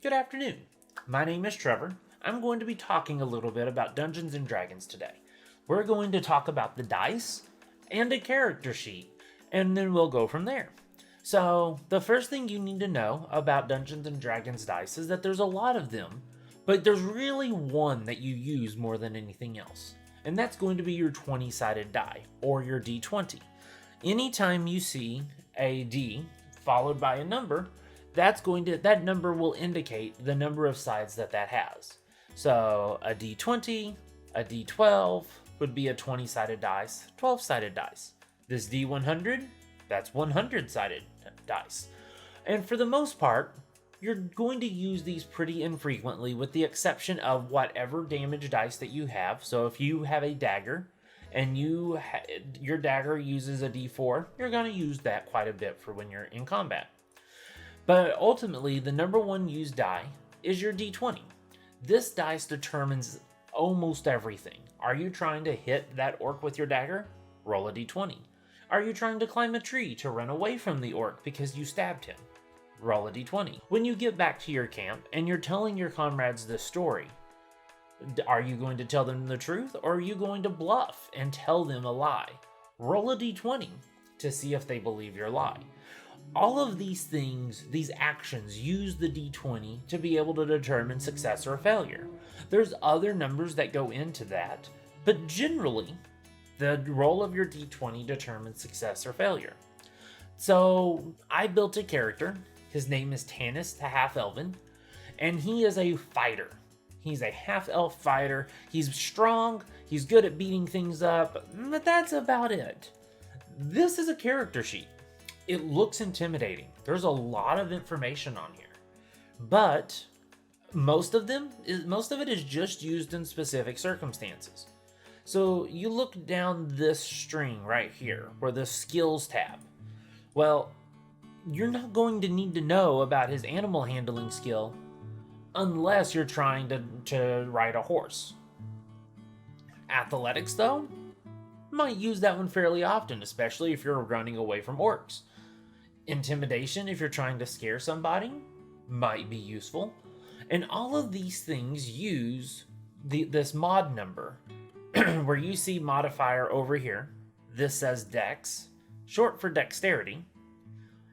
Good afternoon. My name is Trevor. I'm going to be talking a little bit about Dungeons and Dragons today. We're going to talk about the dice and a character sheet, and then we'll go from there. So, the first thing you need to know about Dungeons and Dragons dice is that there's a lot of them, but there's really one that you use more than anything else, and that's going to be your 20-sided die, or your D20. Anytime you see a D followed by a number, that number will indicate the number of sides that has. So a D20, a D12 would be a 20-sided dice, 12-sided dice. This D100, that's 100-sided dice. And for the most part, you're going to use these pretty infrequently with the exception of whatever damage dice that you have. So if you have a dagger and your dagger uses a D4, you're going to use that quite a bit for when you're in combat. But ultimately, the number one used die is your D20. This dice determines almost everything. Are you trying to hit that orc with your dagger? Roll a D20. Are you trying to climb a tree to run away from the orc because you stabbed him? Roll a D20. When you get back to your camp and you're telling your comrades this story, are you going to tell them the truth or are you going to bluff and tell them a lie? Roll a D20 to see if they believe your lie. All of these things, these actions, use the D20 to be able to determine success or failure. There's other numbers that go into that, but generally, the roll of your D20 determines success or failure. So, I built a character. His name is Tanis the Half-Elven, and he is a fighter. He's a half-elf fighter. He's strong, he's good at beating things up, but that's about it. This is a character sheet. It looks intimidating. There's a lot of information on here, but most of it is just used in specific circumstances. So you look down this string right here, where the skills tab. Well, you're not going to need to know about his animal handling skill unless you're trying to ride a horse. Athletics, though, might use that one fairly often, especially if you're running away from orcs. Intimidation, if you're trying to scare somebody, might be useful. And all of these things use this mod number, where you see modifier over here. This says Dex, short for dexterity,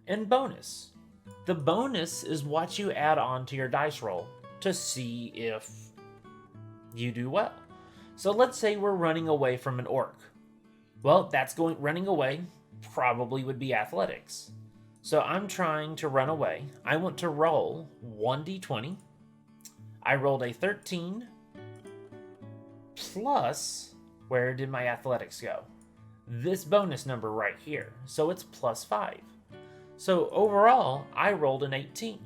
and bonus. The bonus is what you add on to your dice roll to see if you do well. So let's say we're running away from an orc. Well, running away probably would be athletics. So I'm trying to run away. I want to roll 1d20. I rolled a 13 plus, where did my athletics go? This bonus number right here. So it's plus 5. So overall, I rolled an 18.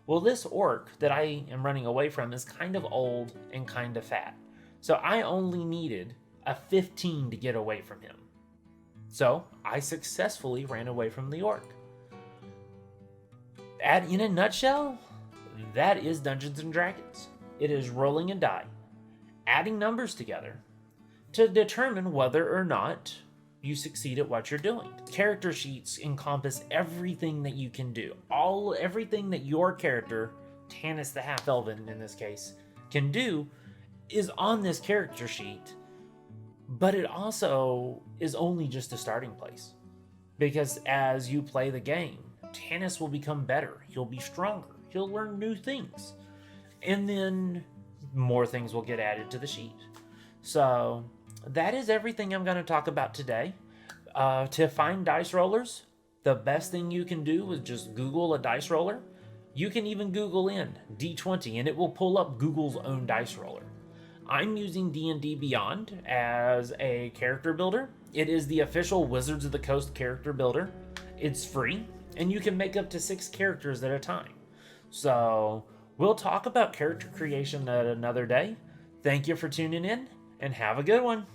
Well, this orc that I am running away from is kind of old and kind of fat. So I only needed a 15 to get away from him. So I successfully ran away from the orc. In a nutshell, that is Dungeons and Dragons. It is rolling a die, adding numbers together to determine whether or not you succeed at what you're doing. Character sheets encompass everything that you can do. Everything that your character, Tanis the Half-Elven in this case, can do is on this character sheet, but it also is only just a starting place. Because as you play the game, Tanis will become better. He'll be stronger. He'll learn new things. And then more things will get added to the sheet. So that is everything I'm going to talk about today. To find dice rollers, the best thing you can do is just Google a dice roller. You can even Google in D20 and it will pull up Google's own dice roller. I'm using D&D Beyond as a character builder. It is the official Wizards of the Coast character builder. It's free, and you can make up to 6 characters at a time. So we'll talk about character creation at another day. Thank you for tuning in, and have a good one.